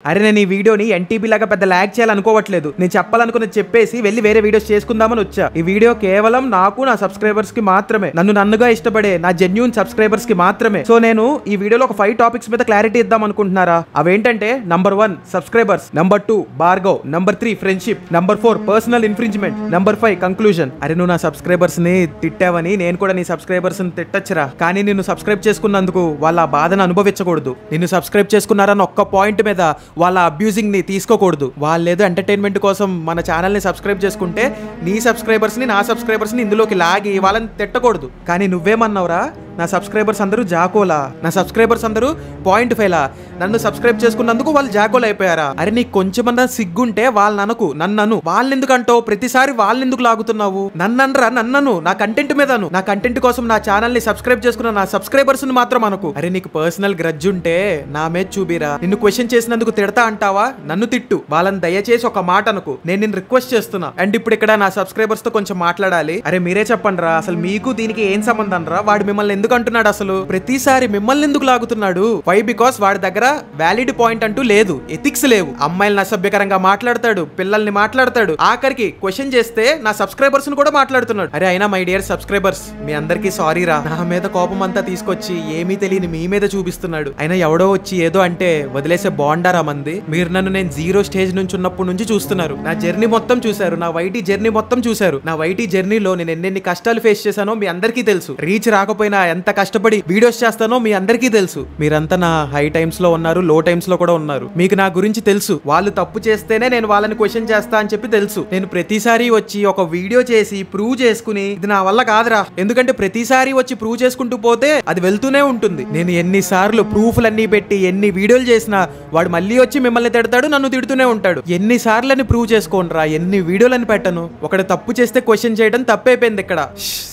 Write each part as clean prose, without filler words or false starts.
అరే నేను ఈ వీడియోని ఎన్టీబీ లాగా పెద్ద లాగ్ చేయాలనుకోవట్లేదు. నేను చెప్పాలనుకున్నది చెప్పేసి వెళ్ళి వేరే వీడియోస్ చేసుకుందామని వచ్చా. ఈ వీడియో కేవలం నాకు, నా సబ్స్క్రైబర్స్ కి మాత్రమే, నన్నుగా ఇష్టపడే నా జెన్యూన్ సబ్స్క్రైబర్స్ కి మాత్రమే. సో నేను ఈ వీడియోలో ఒక 5 టాపిక్స్ మీద క్లారిటీ ఇద్దాం అనుకుంటున్నారా? అవేంటంటే number 1 subscribers, number 2 Bhargav, number 3 friendship, number 4 personal infringement, number 5 conclusion. అరే నువ్వు నా సబ్స్క్రైబర్స్ ని తిట్టావని నేను కూడా నీ సబ్స్క్రైబర్స్ ని తిట్టచ్చురా, కానీ నిన్ను సబ్స్క్రైబ్ చేసుకున్నందుకు వాళ్ళ బాధను అనుభవించకూడదు. నిన్ను సబ్స్క్రైబ్ చేసుకున్నారని ఒక్క పాయింట్ మీద వాళ్ళ అబ్యూజింగ్ ని తీసుకోకూడదు. వాళ్ళేదో ఎంటర్టైన్మెంట్ కోసం మన ఛానల్ ని సబ్స్క్రైబ్ చేసుకుంటే నీ సబ్స్క్రైబర్స్ ని, నా సబ్స్క్రైబర్స్ ని ఇందులోకి లాగి వాళ్ళని తిట్టకూడదు. కానీ నువ్వేమన్నావురా? నా సబ్స్క్రైబర్స్ అందరూ జాకోలా, నా సబ్స్క్రైబర్స్ అందరూ పాయింట్ ఫైలా, నన్ను సబ్స్క్రైబ్ చేసుకున్నందుకు వాళ్ళు జాకోలు అయిపోయారా? అరే నీకు కొంచెమన్నా సిగ్గుంటే వాళ్ళని అనకు, నన్ను. వాళ్ళెందుకు అంటావు? ప్రతిసారి వాళ్ళెందుకు లాగుతున్నావు? నన్నరా, నన్నను, నా కంటెంట్ మీదను. నా కంటెంట్ కోసం నా ఛానల్ ని సబ్స్క్రైబ్ చేసుకున్న నా సబ్స్క్రైబర్స్ ని మాత్రం అనకు. అరే నీకు పర్సనల్ గ్రడ్జ్ ఉంటే నా మీద చూపిరా. నిన్ను క్వశ్చన్ చేసినందుకు తిడతా అంటావా? నన్ను తిట్టు, వాళ్ళని దయచేసి ఒక మాట అనుకు. నేను నిన్ను రిక్వెస్ట్ చేస్తున్నా. అండ్ ఇప్పుడు ఇక్కడ నా సబ్స్క్రైబర్స్ తో కొంచెం మాట్లాడాలి. అరే మీరే చెప్పండి రా, అసలు మీకు దీనికి ఏం సంబంధం రా? వాడు మిమ్మల్ని ఎందుకు అంటున్నాడు? అసలు ప్రతిసారి మిమ్మల్ని ఎందుకు లాగుతున్నాడు? వై? బికాస్ వాడి దగ్గర వ్యాలిడ్ పాయింట్ అంటూ లేదు, ఎథిక్స్ లేవు. అమ్మాయిలను అసభ్యకరంగా మాట్లాడతాడు, పిల్లల్ని మాట్లాడతాడు, ఆఖరికి క్వశ్చన్ చేస్తే నా సబ్స్క్రైబర్స్ ను కూడా మాట్లాడుతున్నాడు. అరే అయినా మై డియర్ సబ్స్క్రైబర్స్, మీ అందరికీ సారీ రా. నా మీద కోపం అంతా తీసుకొచ్చి ఏమీ తెలియని మీ మీద చూపిస్తున్నాడు. అయినా ఎవడో వచ్చి ఏదో అంటే వదిలేసే బాండారా మంది? మీరు నన్ను నేను 0 స్టేజ్ నుంచి ఉన్నప్పటి నుంచి చూస్తున్నారు. నా జర్నీ మొత్తం చూశారు, నా వైటీ జర్నీ మొత్తం చూశారు. నా వైటీ జర్నీలో నేను ఎన్నెన్ని కష్టాలు ఫేస్ చేశానో మీ అందరికీ తెలుసు. రీచ్ రాకపోయినా ఎంత కష్టపడి వీడియోస్ చేస్తానో మీ అందరికీ తెలుసు. మీరంతా నా హై టైమ్స్ లో ఉన్నారు, లో టైమ్స్ లో కూడా ఉన్నారు. మీకు నా గురించి తెలుసు. వాళ్ళు తప్పు చేస్తేనే నేను వాళ్ళని క్వశ్చన్ చేస్తా అని చెప్పి తెలుసు. నేను ప్రతిసారి వచ్చి ఒక వీడియో చేసి ప్రూవ్ చేసుకుని ఇది నా వల్ల కాదురా, ఎందుకంటే ప్రతిసారి వచ్చి ప్రూవ్ చేసుకుంటూ పోతే అది వెళ్తూనే ఉంటుంది. నేను ఎన్నిసార్లు ప్రూఫ్లన్నీ పెట్టి ఎన్ని వీడియోలు చేసినా వాడు మళ్ళీ వచ్చి మిమ్మల్ని తిడతాడు, నన్ను తిడుతూనే ఉంటాడు. ఎన్నిసార్లు అని ప్రూవ్ చేసుకోనరా, ఎన్ని వీడియోలని పెట్టను. ఒకటి తప్పు చేస్తే క్వశ్చన్ చేయడం తప్పైపోయింది ఇక్కడ.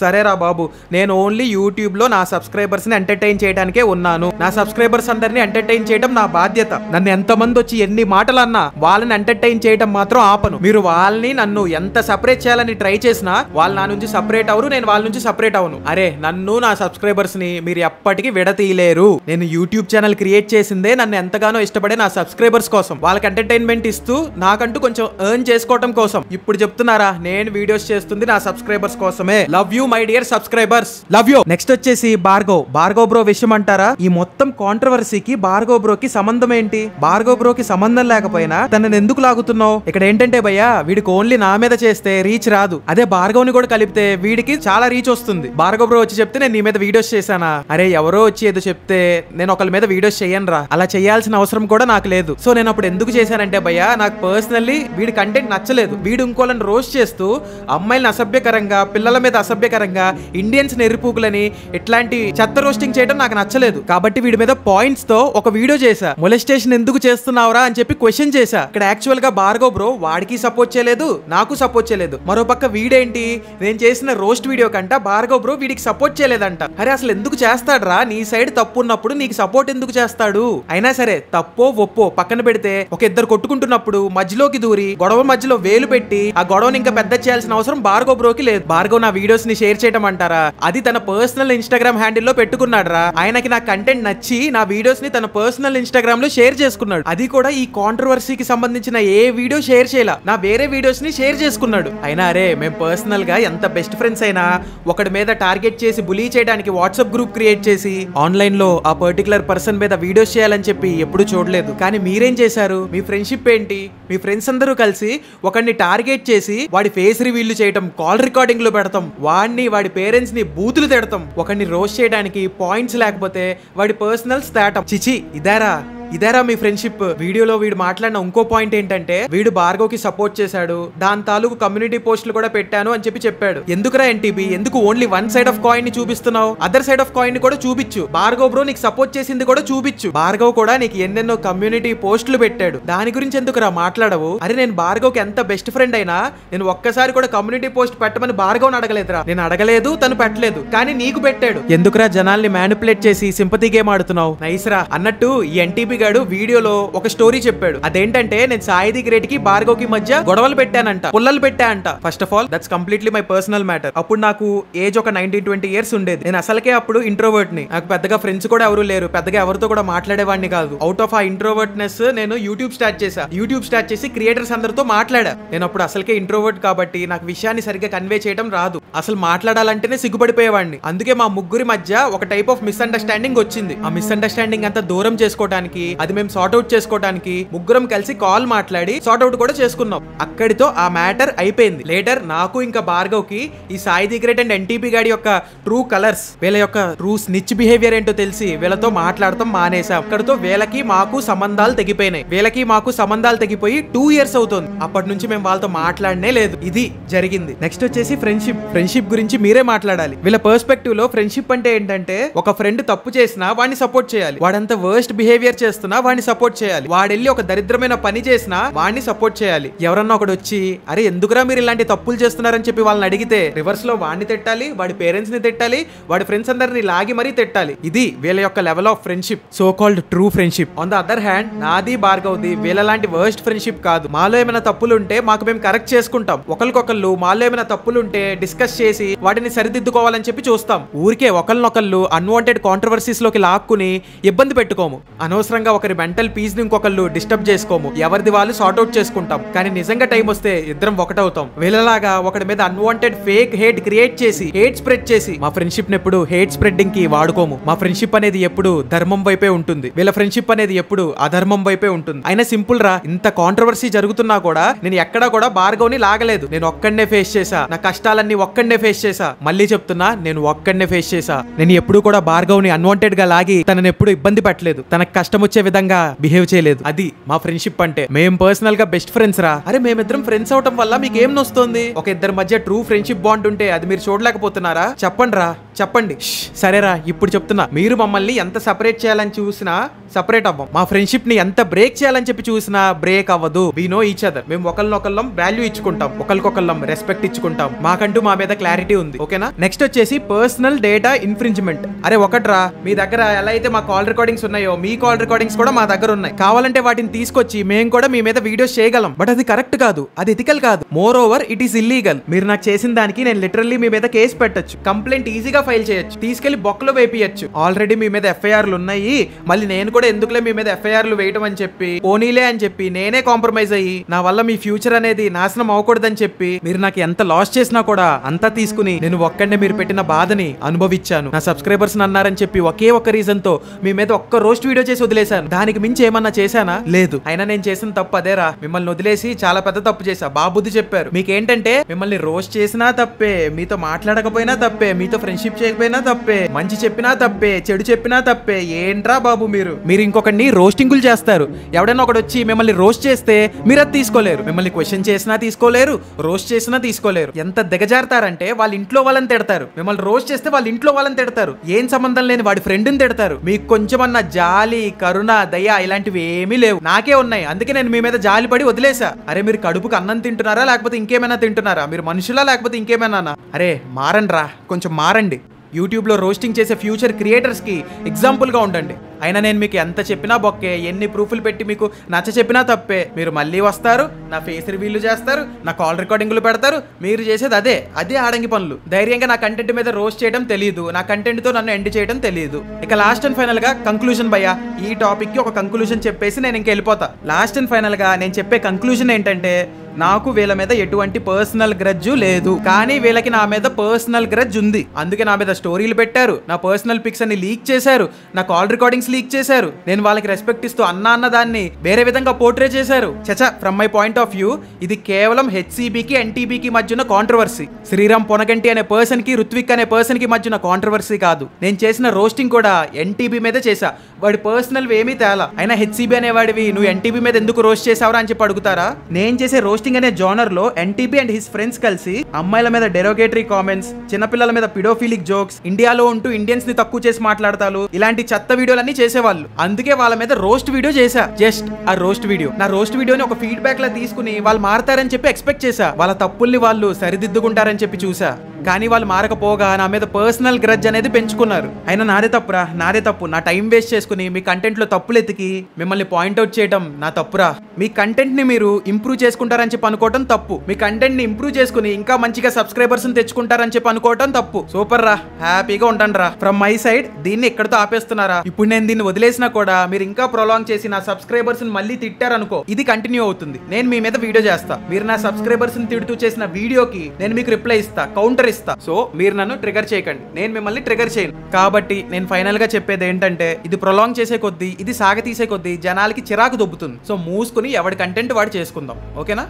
సరేరా బాబు, నేను ఓన్లీ యూట్యూబ్ లో నా సబ్స్క్రైబర్స్ ని ఎంటర్టైన్ చేయడానికే ఉన్నాను. నా సబ్స్క్రైబర్స్ అందరినీ ఎంటర్టైన్ చేయడం నా బాధ్యత. నన్ను ఎంతమంది వచ్చి ఎన్ని మాటలు అన్నా వాళ్ళని ఎంటర్టైన్ చేయడం మాత్రం ఆపను. మీరు వాళ్ళని నన్ను ఎంత సపరేట్ చేయాలని ట్రై చేసినా వాళ్ళు నా నుంచి సపరేట్ అవరు, నేను వాళ్ళ నుంచి సపరేట్ అవను. అరే నన్ను, నా సబ్స్క్రైబర్స్ ని మీరు ఎప్పటికీ విడతీయలేరు. నేను యూట్యూబ్ ఛానల్ క్రియేట్ చేసిందే నన్ను ఎంతగానో ఇష్టపడే నా సబ్స్క్రైబర్స్ కోసం, వాళ్ళకి ఎంటర్టైన్మెంట్ ఇస్తూ నాకంటూ కొంచెం ఎర్న్ చేసుకోవడం కోసం. ఇప్పుడు చెప్తున్నారా, నేను వీడియోస్ చేస్తుంది నా సబ్స్క్రైబర్స్ కోసమే. Love you my dear subscribers, love you. Next వచ్చేసి భార్గవ్ బ్రో విషయం అంటారా? ఈ మొత్తం కాంట్రవర్సీకి భార్గవ్ బ్రోకి సంబంధం ఏంటి? భార్గవ్ బ్రోకి సంబంధం లేకపోయినా తనని ఎందుకు లాగుతున్నావు? ఇక్కడ ఏంటంటే భయ్యా, వీడికి ఓన్లీ నా మీద చేస్తే రీచ్ రాదు. అదే భార్గవ్ ని కూడా కలిపితే వీడికి చాలా రీచ్ వస్తుంది. భార్గవ్ బ్రో వచ్చి చెప్తే నేను నీ మీద వీడియోస్ చేశానా? అరే ఎవరో వచ్చి ఏదో చెప్తే నేను ఒకళ్ళ మీద వీడియోస్ చెయ్యను రా, అలా చేయాల్సిన అవసరం కూడా నాకు లేదు. సో నేను అప్పుడు ఎందుకు చేశానంటే భయ్యా, నాకు పర్సనల్లీ వీడి కంటెంట్ నచ్చలేదు. వీడు ఇంకోళ్ళని రోస్ట్ చేస్తూ అమ్మాయిలను అసభ్యకరంగా, పిల్లల మీద అసభ్యకరంగా, ఇండియన్స్ నెరిపూకులని ఇట్లాంటి చెత్త రోస్టింగ్ చేయడం నాకు నచ్చలేదు. కాబట్టి వీడి మీద పాయింట్స్ తో ఒక వీడియో చేశా. మొలెస్టేషన్ ఎందుకు చేస్తున్నావురా అని చెప్పి క్వశ్చన్ చేశా. ఇక్కడ యాక్చువల్ గా భార్గవ్ బ్రో వాడికి సపోర్ట్ చేయలేదు, నాకు సపోర్ట్ చేయలేదు. మరో పక్క వీడేంటి, నేను చేసిన రోస్ట్ వీడియో కంట భార్గవ్ బ్రో వీడికి సపోర్ట్ చేయలేదంట. అరే అసలు ఎందుకు చేస్తాడ్రా? నీ సైడ్ తప్పు ఉన్నప్పుడు నీకు సపోర్ట్ ఎందుకు చేస్తాడు? అయినా సరే తప్పో ఒప్పో పక్కన పెడితే, ఒక ఇద్దరు కొట్టుకుంటున్నప్పుడు మధ్యలోకి దూరి గొడవ మధ్యలో వేలు పెట్టి ఆ గొడవని ఇంకా పెద్ద చేయాల్సిన అవసరం భార్గవ్ బ్రోకి లేదు. భార్గవ్ నా వీడియోస్ ని షేర్ చేయడం అంటారా? అది తన పర్సనల్ ఇన్స్టాగ్రామ్ హ్యాండిల్ లో పెట్టుకున్నాడు రా. ఆయనకి నా కంటెంట్ నచ్చి నా వీడియోస్ ని తన పర్సనల్ ఇన్స్టాగ్రామ్ లో షేర్ చేసుకున్నాడు. అది కూడా ఈ కాంట్రవర్సీకి సంబంధించిన ఏ వీడియో షేర్ చేయలా, నా వేరే వీడియోస్ ని షేర్ చేసుకున్నాడు. అయినా అరే మేము పర్సనల్ గా ఎంత బెస్ట్ ఫ్రెండ్స్ అయినా ఒకటి మీద టార్గెట్ చేసి బులీ చేయడానికి వాట్సాప్ గ్రూప్ క్రియేట్ చేసి ఆన్లైన్ లో ఆ పర్టికులర్ పర్సన్ మీద వీడియోస్ చేయాలని చెప్పి ఎప్పుడు చూడలేదు. కానీ మీరేం చేశారు? మీ ఫ్రెండ్షిప్ ఏంటి? మీ ఫ్రెండ్స్ అందరూ కలిసి ఒకడిని టార్గెట్ చేసి వాడి ఫేస్ రివీల్ చేయటం, కాల్ రికార్డింగ్ లో పెడతాం, వాడిని వాడి పేరెంట్స్ ని బూతులు తిడతాం, ఒకడిని రోస్ట్ చేయడానికి పాయింట్స్ లేకపోతే వాడి పర్సనల్స్ తేటం. చిచి, ఇదేరా మీ ఫ్రెండ్షిప్? వీడియోలో వీడు మాట్లాడిన ఇంకో పాయింట్ ఏంటంటే, వీడు భార్గవ్ కి సపోర్ట్ చేశాడు, దాని తాలూకు కమ్యూనిటీ పోస్టులు కూడా పెట్టాను అని చెప్పి చెప్పాడు. ఎందుకురా ఎన్టీబీ, ఎందుకు only one side of coin ని చూపిస్తున్నావు? అదర్ సైడ్ ఆఫ్ కాయిన్ ని కూడా చూపించు. భార్గవ్ బ్రో నీకు సపోర్ట్ చేసింది కూడా చూపించు. భార్గవ్ కూడా నీకు ఎన్నెన్నో కమ్యూనిటీ పోస్టులు పెట్టాడు, దాని గురించి ఎందుకురా మాట్లాడవు? అరే నేను భార్గవ్ కి ఎంత బెస్ట్ ఫ్రెండ్ అయినా నేను ఒక్కసారి కూడా కమ్యూనిటీ పోస్ట్ పెట్టమని భార్గవ్ అడగలేదురా. నేను అడగలేదు, తను పెట్టలేదు, కానీ నీకు పెట్టాడు. ఎందుకురా జనాల్ని మ్యానిపులేట్ చేసి సింపతి గేమ్ ఆడుతున్నావు? నైస్ రా. అన్నట్టు ఈ ఎన్టీబీ గాడు వీడియోలో ఒక స్టోరీ చెప్పాడు. అదేంటంటే నేను సాయిది గ్రేట్ కి భార్గవ్ కి మధ్య గొడవలు పెట్టానంట, పుల్లలు పెట్టానంట. First of all that's completely my personal matter. అప్పుడు నాకు ఏజ్ ఒక 19-20 ఇయర్స్ ఉండేది. నేను అసలుకే అప్పుడు ఇంట్రోవర్ట్ ని. నాకు పెద్దగా ఫ్రెండ్స్ కూడా ఎవరు లేరు, పెద్దగా ఎవరితో కూడా మాట్లాడేవాడిని కాదు. అవుట్ ఆఫ్ ఆ ఇంట్రోవర్ట్నెస్ నేను యూట్యూబ్ స్టార్ట్ చేసి క్రియేటర్స్ అందరితో మాట్లాడా. నేను అప్పుడు అసలుకే ఇంట్రోవర్ట్ కాబట్టి నాకు విషయాన్ని సరిగ్గా కన్వే చేయడం రాదు. అసలు మాట్లాడాలంటేనే సిగ్గుపడిపోయేవాడిని. అందుకే మా ముగ్గురి మధ్య ఒక టైప్ ఆఫ్ మిస్అండర్స్టాండింగ్ వచ్చింది. ఆ మిస్అండర్స్టాండింగ్ అంతా దూరం చేసుకోవడానికి, అది మేము సార్ట్ అవుట్ చేసుకోవడానికి ముగ్గురం కలిసి కాల్ మాట్లాడి సార్ట్ అవుట్ కూడా చేసుకున్నాం. అక్కడితో ఆ మ్యాటర్ అయిపోయింది. లేటర్ నాకు ఇంకా భార్గవ్ కి ఈ సాయిది గ్రేట్ అండ్ ఎన్టీపీ గాడి యొక్క ట్రూ కలర్స్, వీళ్ళ యొక్క ట్రూ స్నిచ్ బిహేవియర్ ఏంటో తెలిసి వీళ్ళతో మాట్లాడటం మానేసాం. అక్కడితో వీళ్ళకి మాకు సంబంధాలు తెగిపోయినాయి. వీళ్ళకి మాకు సంబంధాలు తెగిపోయి 2 years అవుతుంది. అప్పటి నుంచి మేము వాళ్ళతో మాట్లాడనే లేదు. ఇది జరిగింది. నెక్స్ట్ వచ్చేసి ఫ్రెండ్షిప్ గురించి మీరే మాట్లాడాలి. వీళ్ళ పర్స్పెక్టివ్ లో ఫ్రెండ్షిప్ అంటే ఏంటంటే, ఒక ఫ్రెండ్ తప్పు చేసినా వాడిని సపోర్ట్ చేయాలి, వాడంత వర్స్ట్ బిహేవియర్ చేస్తున్నా వాడిని సపోర్ట్ చేయాలి, వాడెళ్ళి ఒక దరిద్రమైన పని చేసినా వాడిని సపోర్ట్ చేయాలి. ఎవరన్నా ఒకటి వచ్చి అరే ఎందుకురా మీరు ఇలాంటి తప్పులు చేస్తున్నారని చెప్పి వాళ్ళని అడిగితే రివర్స్ లో వాడిని తిట్టాలి, వాడి పేరెంట్స్ ని తిట్టాలి, వాడి ఫ్రెండ్స్ అందరిని లాగి మరీ తిట్టాలి. ఇది వీళ్ళ యొక్క level of friendship, so called true friendship. On the other hand నాది భార్గవ్ది వీళ్ళలాంటి వర్స్ట్ ఫ్రెండ్షిప్ కాదు. మాలో ఏమైనా తప్పులు ఉంటే మాకు మేము కరెక్ట్ చేసుకుంటాం. ఒకరికొకళ్ళు మాలో ఏమైనా తప్పులు ఉంటే డిస్కస్ చేసి వాటిని సరిదిద్దుకోవాలని చెప్పి చూస్తాం. ఊరికే ఒకళ్ళనొకళ్ళు అన్వాంటెడ్ కాంట్రవర్సీస్ లోకి లాక్కుని ఇబ్బంది పెట్టుకోము. అనవసరంగా ఒకరి మెంటల్ పీస్ ని ఇంకొకళ్ళు డిస్టర్బ్ చేసుకోము. ఎవరిది వాళ్ళు సార్ట్ అవుట్ చేసుకుంటాం. కానీ నిజంగా టైం వస్తే ఇద్దరం ఒకటవుతాం. వీళ్ళలాగా ఒకటి మీద అన్వాంటెడ్ ఫేక్ హేట్ క్రియేట్ చేసి హేట్ స్ప్రెడ్ చేసి మా ఫ్రెండ్షిప్ ని ఎప్పుడు హేట్ స్ప్రెడ్డింగ్ కి వాడుకోము. మా ఫ్రెండ్షిప్ అనేది ఎప్పుడు ధర్మం వైపే ఉంటుంది. వీళ్ళ ఫ్రెండ్షిప్ అనేది ఎప్పుడు అధర్మం వైపే ఉంటుంది. అయినా సింపుల్ రా, ఇంత కాంట్రవర్సీ జరుగుతున్నా కూడా నేను ఎక్కడా కూడా భార్గవ్ని లాగలేదు. నేను ఒక్కడనే ఫేస్ చేశా. నా కష్టాలన్నీ ఒక్కడనే ఫేస్ చేశా. మళ్ళీ చెప్తున్నా, నేను ఒక్కడనే ఫేస్ చేశా. నేను ఎప్పుడు కూడా భార్గవ్ని అన్వాంటెడ్ గా లాగి తనని ఎప్పుడు ఇబ్బంది పెట్టలేదు. తనకు కష్టం వచ్చే విధంగా బిహేవ్ చేయలేదు. అది మా ఫ్రెండ్షిప్ అంటే. మేము పర్సనల్ గా బెస్ట్ ఫ్రెండ్స్ రా. అరే మేమిద్దరం ఫ్రెండ్స్ అవటం వల్ల మీకు ఏం నొస్తుంది? ఒక ఇద్దరి మధ్య ట్రూ ఫ్రెండ్షిప్ బాండ్ ఉంటే అది మీరు చూడలేకపోతున్నారా? చెప్పండి రా, చెప్పండి. సరేరా, ఇప్పుడు చెప్తున్నా, మీరు మమ్మల్ని ఎంత సెపరేట్ చేయాలని చూసినా సెపరేట్ అవ్వం. మా ఫ్రెండ్షిప్ ని ఎంత బ్రేక్ చేయాలని చెప్పి చూసినా బ్రేక్ అవ్వదు. We know each other. మేము ఒకళ్ళనొకళ్ళం వాల్యూ ఇచ్చుకుంటాం, ఒకళ్ళకొకళ్ళం రెస్పెక్ట్ ఇచ్చుకుంటాం. మాకంటూ మా మీద క్లారిటీ ఉంది. ఓకేనా? నెక్స్ట్ వచ్చేసి పర్సనల్ డేటా ఇన్ఫ్రింజ్మెంట్. అరే ఒకట్రా, మీ దగ్గర ఎలా అయితే మా కాల్ రికార్డింగ్స్ ఉన్నాయో మీ కాల్ రికార్డింగ్స్ కూడా మా దగ్గర ఉన్నాయి. కావాలంటే వాటిని తీసుకొచ్చి మేము కూడా మీ మీద వీడియోస్ చేయగలం. బట్ అది కరెక్ట్ కాదు, అది ఎథికల్ కాదు. More over it is illegal. మీరు నాకు చేసిన దానికి నేను లిటరల్లీ మీ మీద కేసు పెట్టొచ్చు, కంప్లైంట్ ఈజీగా ఫైల్ చేయొచ్చు, తీసుకెళ్లి బొక్కలో వేపియచ్చు. ఆల్రెడీ మీ మీద ఎఫ్ఐఆర్లు ఉన్నాయి. మళ్ళీ నేను కూడా ఎందుకులే మీ మీద ఎఫ్ఐఆర్లు వేయటం అని చెప్పి, పోనీలే అని చెప్పి నేనే కాంప్రమైజ్ అయ్యి నా వల్ల మీ ఫ్యూచర్ అనేది నాశనం అవ్వకూడదని చెప్పి మీరు నాకు ఎంత లాస్ చేసినా కూడా అంతా తీసుకుని నేను ఒక్కడే మీరు పెట్టిన బాధని అనుభవించాను. నా సబ్స్క్రైబర్స్ అన్నారని చెప్పి ఒకే ఒక్క రీజన్ తో మీ మీద ఒక్క రోస్ట్ వీడియో చేసి వదిలేశాను. దానికి మించి ఏమన్నా చేశానా? లేదు. అయినా నేను చేసిన తప్పు అదేరా, మిమ్మల్ని వదిలేసి చాలా పెద్ద తప్పు చేశా. బాబుద్ది చెప్పారు. మీకేంటంటే మిమ్మల్ని రోస్ట్ చేసినా తప్పే, మీతో మాట్లాడకపోయినా తప్పే, మీతో ఫ్రెండ్షిప్ చేయకపోయినా తప్పే, మంచి చెప్పినా తప్పే, చెడు చెప్పినా తప్పే. ఏంట్రా బాబు మీరు ఇంకొకరిని రోస్టింగులు చేస్తారు. ఎవడైనా ఒకటి వచ్చి మిమ్మల్ని రోస్ట్ చేస్తే మీరు అది తీసుకోలేరు. మిమ్మల్ని క్వశ్చన్ చేసినా తీసుకోలేరు, రోస్ట్ చేసినా తీసుకోలేరు. ఎంత దిగజారుతారంటే వాళ్ళ ఇంట్లో వాళ్ళని తిడతారు. మిమ్మల్ని రోస్ట్ చేస్తే వాళ్ళ ఇంట్లో వాళ్ళని తిడతారు. ఏం సంబంధం లేని వాడి ఫ్రెండ్ని తిడతారు. మీకు కొంచెమన్నా జాలి, కరుణ, దయ ఇలాంటివి ఏమీ లేవు. నాకే ఉన్నాయి. అందుకే నేను మీ మీద జాలి పడి వదిలేసా. అరే మీరు కడుపుకు అన్నం తింటున్నారా లేకపోతే ఇంకేమైనా తింటున్నారా? మీరు మనుషులా లేకపోతే ఇంకేమైనా? అరే మారండి రా, కొంచెం మారండి. యూట్యూబ్ లో రోస్టింగ్ చేసే ఫ్యూచర్ క్రియేటర్స్ కి ఎగ్జాంపుల్ గా ఉండండి. అయినా నేను మీకు ఎంత చెప్పినా బొక్కే, ఎన్ని ప్రూఫ్లు పెట్టి మీకు నచ్చ చెప్పినా తప్పే. మీరు మళ్ళీ వస్తారు, నా ఫేస్ రివీల్ చేస్తారు, నా కాల్ రికార్డింగ్లు పెడతారు. మీరు చేసేది అదే ఆడంగి పనులు. ధైర్యంగా నా కంటెంట్ మీద రోస్ట్ చేయడం తెలియదు, నా కంటెంట్ తో నన్ను ఎండ్ చేయడం తెలియదు. ఇక లాస్ట్ అండ్ ఫైనల్ గా కంక్లూజన్ భయ్యా. ఈ టాపిక్ కి ఒక కంక్లూజన్ చెప్పేసి నేను ఇంక వెళ్ళిపోతా. లాస్ట్ అండ్ ఫైనల్ గా నేను చెప్పే కంక్లూజన్ ఏంటంటే, నాకు వీళ్ళ మీద ఎటువంటి పర్సనల్ గ్రడ్జు లేదు, కానీ వీళ్ళకి నా మీద పర్సనల్ గ్రడ్జ్ ఉంది. అందుకే నా మీద స్టోరీలు పెట్టారు, నా పర్సనల్ పిక్స్ అన్ని లీక్ చేశారు, నా కాల్ రికార్డింగ్స్ లీక్ చేశారు. నేను వాళ్ళకి రెస్పెక్ట్ ఇస్తూ అన్న దాన్ని వేరే విధంగా పోర్ట్రే చేశారు. చచా, from my point of view ఇది కేవలం హెచ్సిబికి ఎన్టీబీకి మధ్యన కాంట్రవర్సీ. శ్రీరామ్ పొనగంటి అనే పర్సన్ కి, రుత్విక్ అనే పర్సన్ కి మధ్యన కాంట్రవర్సీ కాదు. నేను చేసిన రోస్టింగ్ కూడా ఎన్టీబీ మీదే చేశా. వాడి పర్సనల్ ఏమీ తేలా. అయినా హెచ్సిబి అనేవాడివి నువ్వు ఎన్టీబీ మీద ఎందుకు రోస్ట్ చేసావరా అని చెప్పి అడుగుతారా? నేను చేసే రోస్ట్ రోస్టింగ్ అనే జోనర్ లో ఎన్టీబీ అండ్ హిస్ ఫ్రెండ్స్ కలిసి అమ్మాయిల మీద డెరోగేటరీ కామెంట్స్, చిన్నపిల్లల మీద పిడోఫిలిక్ జోక్స్, ఇండియాలో ఉంటూ ఇండియన్స్ ని తక్కువ చేసి మాట్లాడతారు, ఇలాంటి చెత్త వీడియోలన్నీ చేసేవాళ్ళు. అందుకే వాళ్ళ మీద రోస్ట్ వీడియో చేశా. జస్ట్ ఆ రోస్ట్ వీడియో, నా రోస్ట్ వీడియోని ఒక ఫీడ్బ్యాక్ లా తీసుకుని వాళ్ళు మారతారని చెప్పి ఎక్స్పెక్ట్ చేశా. వాళ్ళ తప్పుల్ని వాళ్ళు సరిదిద్దుకుంటారని చెప్పి చూసా. కానీ వాళ్ళు మారకపోగా నా మీద పర్సనల్ గ్రడ్జ్ అనేది పెంచుకున్నారు. అయినా నాదే తప్పురా, నాదే తప్పు. నా టైం వేస్ట్ చేసుకుని మీ కంటెంట్ లో తప్పులు ఎతికి మిమ్మల్ని పాయింట్అవుట్ చేయడం నా తప్పురా. మీ కంటెంట్ ని మీరు ఇంప్రూవ్ చేసుకుంటారని చెప్పి అనుకోవటం తప్పు. మీ కంటెంట్ ని ఇంప్రూవ్ చేసుకుని ఇంకా మంచిగా సబ్స్క్రైబర్స్ తెచ్చుకుంటారని చెప్పి అనుకోవటం తప్పు. సూపర్ రా, హ్యాపీగా ఉంటాను రా. ఫ్రమ్ మై సైడ్ దీన్ని ఎక్కడితో ఆపేస్తున్నారా? ఇప్పుడు నేను దీన్ని వదిలేసినా కూడా మీరు ఇంకా ప్రొలాంగ్ చేసి నా సబ్స్క్రైబర్స్ మళ్ళీ తిట్టారనుకో, ఇది కంటిన్యూ అవుతుంది. నేను మీ మీద వీడియో చేస్తా. మీరు నా సబ్స్క్రైబర్స్ తిడుతూ చేసిన వీడియోకి నేను మీకు రిప్లై ఇస్తా, కౌంటర్ ఇస్తా. సో మీరు నన్ను ట్రిగర్ చేయకండి, నేను మిమ్మల్ని ట్రిగర్ చేయను. కాబట్టి నేను ఫైనల్ గా చెప్పేది ఏంటంటే, ఇది ప్రొలాంగ్ చేసే కొద్దీ, ఇది సాగతీసే కొద్దీ జనాలకి చిరాకు దొబ్బుతుంది. సో మూసుకుని ఎవడి కంటెంట్ వాడు చేసుకుందాం. ఓకేనా?